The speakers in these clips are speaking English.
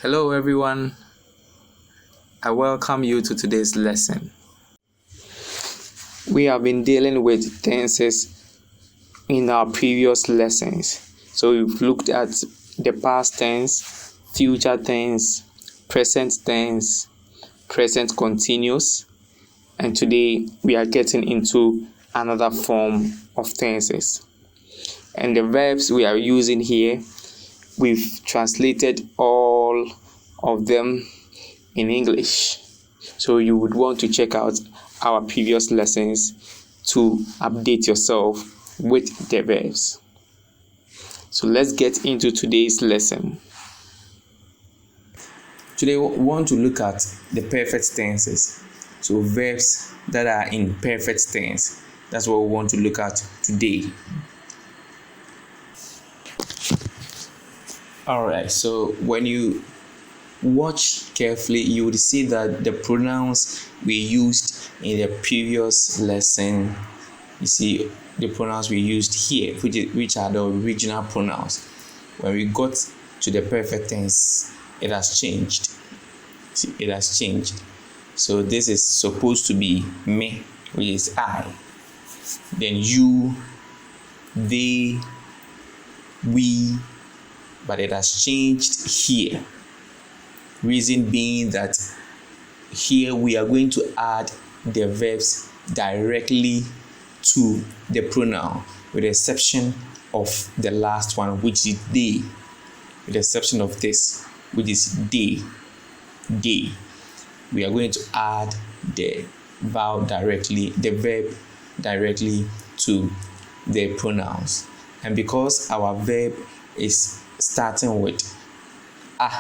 Hello everyone, I welcome you to today's lesson. We have been dealing with tenses in our previous lessons. So we've looked at the past tense, future tense, present tense, present continuous, and today we are getting into another form of tenses. And the verbs we are using here, we've translated all of them in English. So you would want to check out our previous lessons to update yourself with the verbs. So let's get into today's lesson. Today we want to look at the perfect tenses. So verbs that are in perfect tense. That's what we want to look at today. Alright, so when you watch carefully, you would see that the pronouns we used in the previous lesson, you see the pronouns we used here, which are the original pronouns. When we got to the perfect tense, it has changed. See, it has changed. So this is supposed to be me, which is I. Then you, they, we, but it has changed here. Reason being that here we are going to add the verbs directly to the pronoun, with the exception of the last one, which is they. With the exception of this, which is they. They. We are going to add the verb directly to the pronouns. And because our verb is starting with a,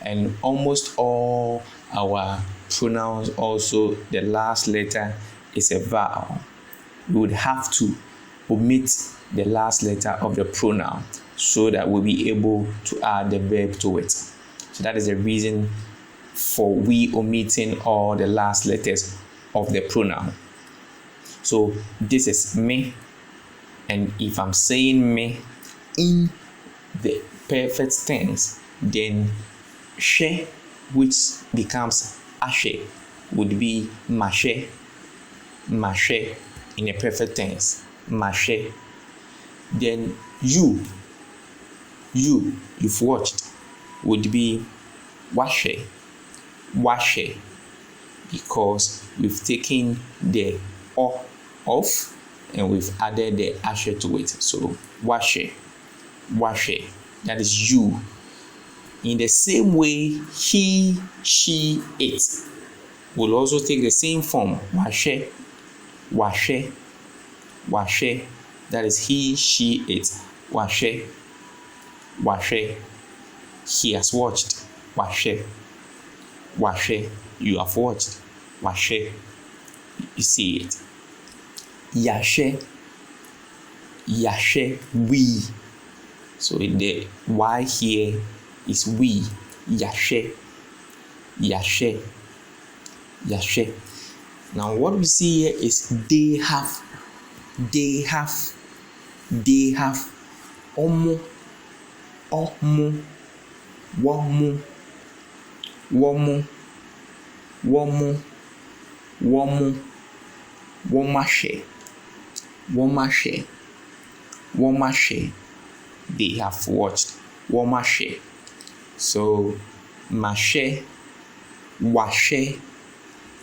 and almost all our pronouns also, the last letter is a vowel, we would have to omit the last letter of the pronoun so that we'll be able to add the verb to it. So that is the reason for we omitting all the last letters of the pronoun. So this is me, and if I'm saying me in the perfect tense, then she, which becomes ashe, would be mashe in a perfect tense, mashe. Then you've watched, would be washe, because we've taken the o off and we've added the ashe to it. So washe, that is you. In the same way, he, she, it will also take the same form, washe, that is he, she, it, washe. He has watched, washe, you have watched, washe, you see it. Yashe, we. So the Y here is we, yashe. Now what we see here is they have, omo, womo, womashe, they have watched, womashe. So mashe, washe,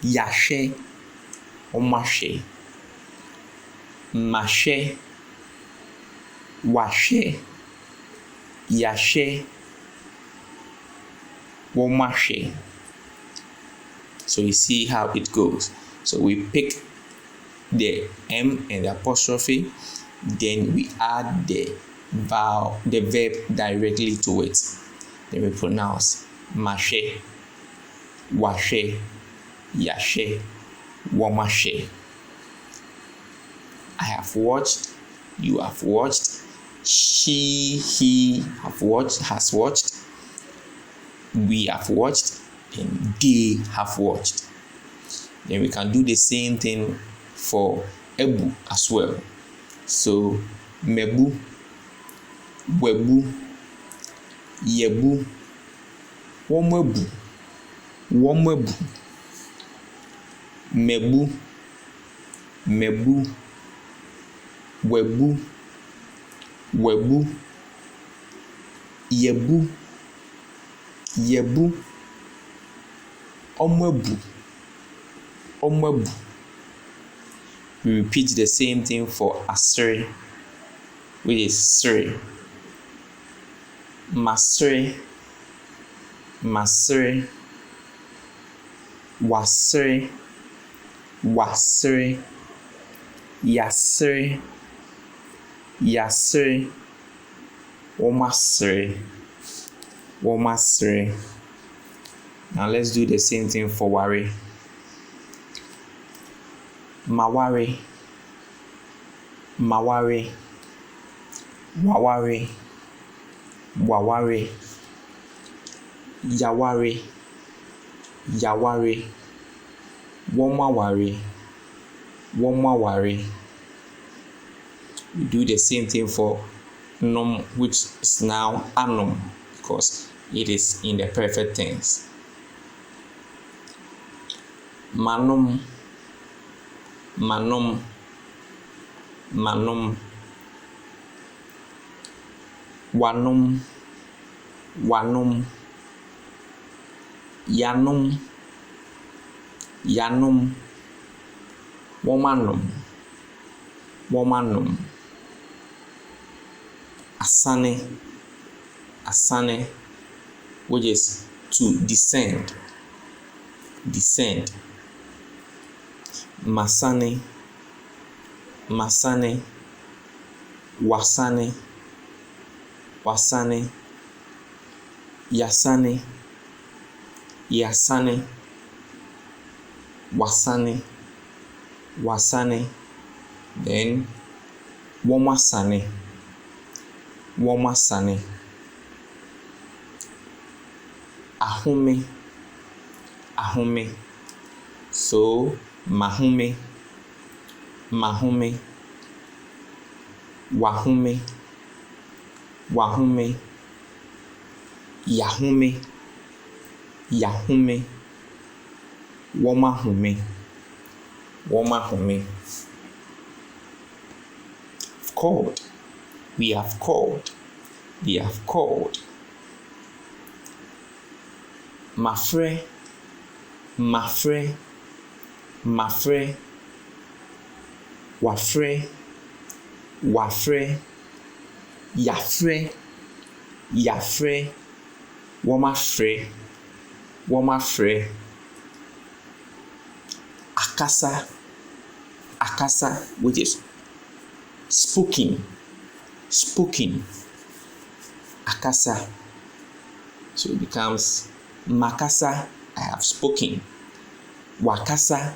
yashe, omashe, mashe, washe, yashe, womashe. So you see how it goes. So we pick the M and the apostrophe, then we add the verb directly to it. Then we pronounce mashe, washe, yashe, womashe. I have watched, you have watched, she, he has watched, we have watched, and they have watched. Then we can do the same thing for ebu as well. So mebu, webu, yebu, Womebu, womebu. Mebu, mebu. Webu, webu. Yebu, yebu. Omebu, omebu. We repeat the same thing for asiri, which is siri. Masiri, masiri. Wasiri, wasiri. Yasiri, yasiri. Womasiri, womasiri. Now let's do the same thing for wari. Mawari, mawari. Wawari, wawari. Yawari, yawari. Womawari, womawari. We do the same thing for num, which is now anum, because it is in the perfect tense. Manum, manum, manum. Wanum, wanum. Yanum, yanum. Womanum, womanum. Asane, asane, which is to descend, descend. Masane, masane. Wasane, wasane. Yasane, yasane. Wasane, wasane. Then womasane, womasane. Ahome, ahome. So mahome, mahome. Wahome, wahome. Yahome, yahome. Womahome, womahome. Called, we have called, we have called. Mafre, mafre, mafre. Wafre, wafre. Yafre, yafre. Womafre, womafre. Akasa, akasa, which is spoken, spoken. Akasa. So it becomes makasa, I have spoken. Wakasa,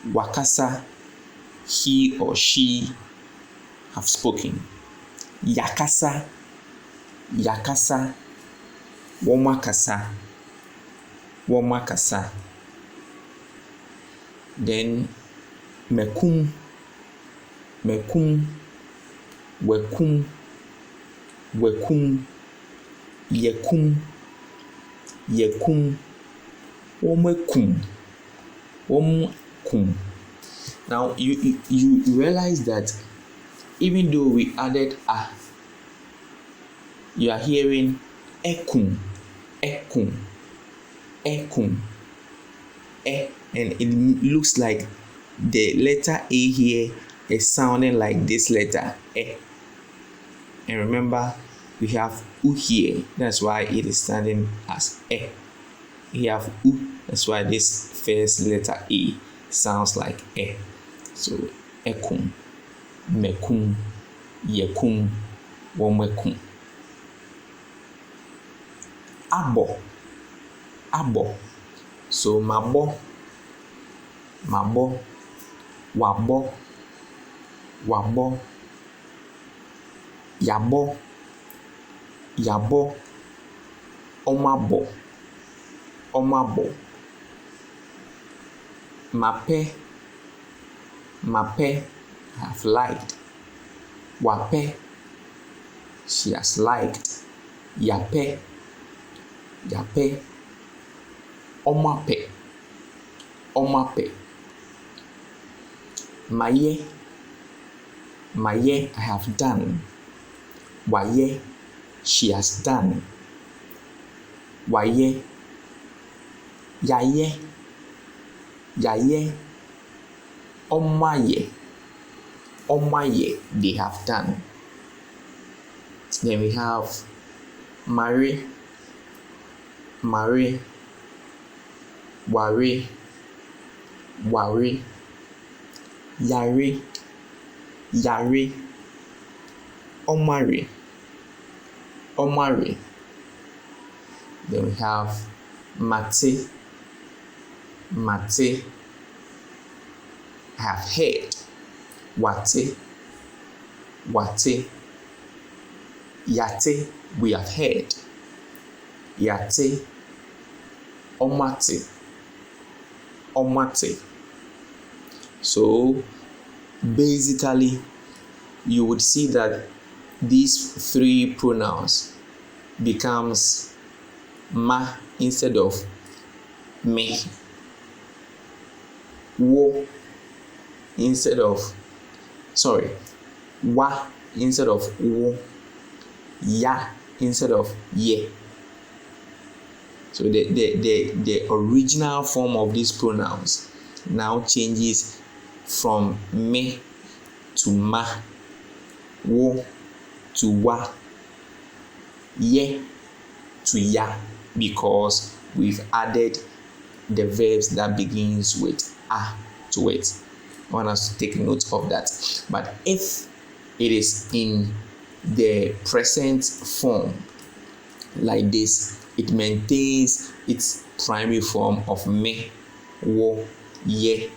wakasa, he or she have spoken. Yakasa, yakasa. Womakasa, womakasa. Then mekum, mekum. Wekum, wekum. Yekum, yekum. Womekum, womekum. Now you realize that even though we added a, you are hearing ekum, ekum, ekum, and it looks like the letter A here is sounding like this letter e. And remember, we have u here, that's why it is standing as e. We have u, that's why this first letter E sounds like e. So ekum, mekum, yekum, womekum. Abo, abo. So mabo, mabo. Wabo, wabo. Yabo, yabo. Omabo, omabo. Mape, mape. I have liked. Wape, she has liked. Yape, Yàpẹ́, ọmapẹ́, ọmapẹ́. Mayẹ, mayẹ, I have done. Wayẹ, she has done. Wayẹ, yayẹ, yayẹ, ọmayẹ, ọmayẹ, they have done. Then we have mare, mare, ware, ware, yare, yare, ọmare, ọmare. Then we have mate, mate, I have heard. Wate, wate, yate, we have heard. Yate, ọmate, ọmate. So basically you would see that these three pronouns becomes ma instead of me, wo instead of wa instead of wo, ya instead of ye. So the original form of these pronouns now changes from me to ma, wo to wa, ye to ya, because we've added the verbs that begins with a to it. I want us to take note of that. But if it is in the present form like this, it maintains its primary form of me, wo, ye.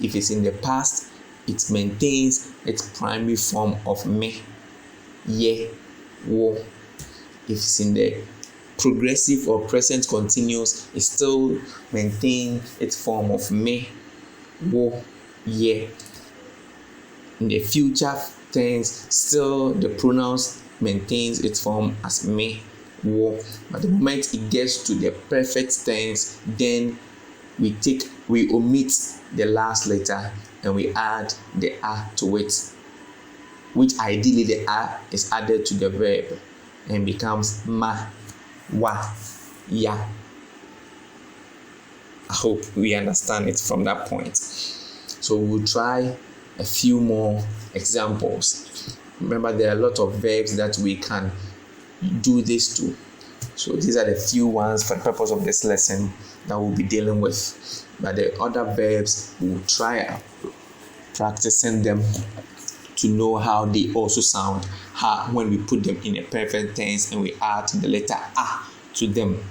If it's in the past, it maintains its primary form of me, ye, wo. If it's in the progressive or present continuous, it still maintains its form of me, wo, ye. In the future tense, still the pronouns maintains its form as me, wo. But the moment it gets to the perfect tense, then we omit the last letter and we add the a to it, which ideally the a is added to the verb and becomes ma, wa, ya. I hope we understand it from that point. So we'll try a few more examples. Remember, there are a lot of verbs that we can do this to. So these are the few ones for the purpose of this lesson that we'll be dealing with. But the other verbs, we'll try practicing them to know how they also sound when we put them in a perfect tense and we add the letter a to them.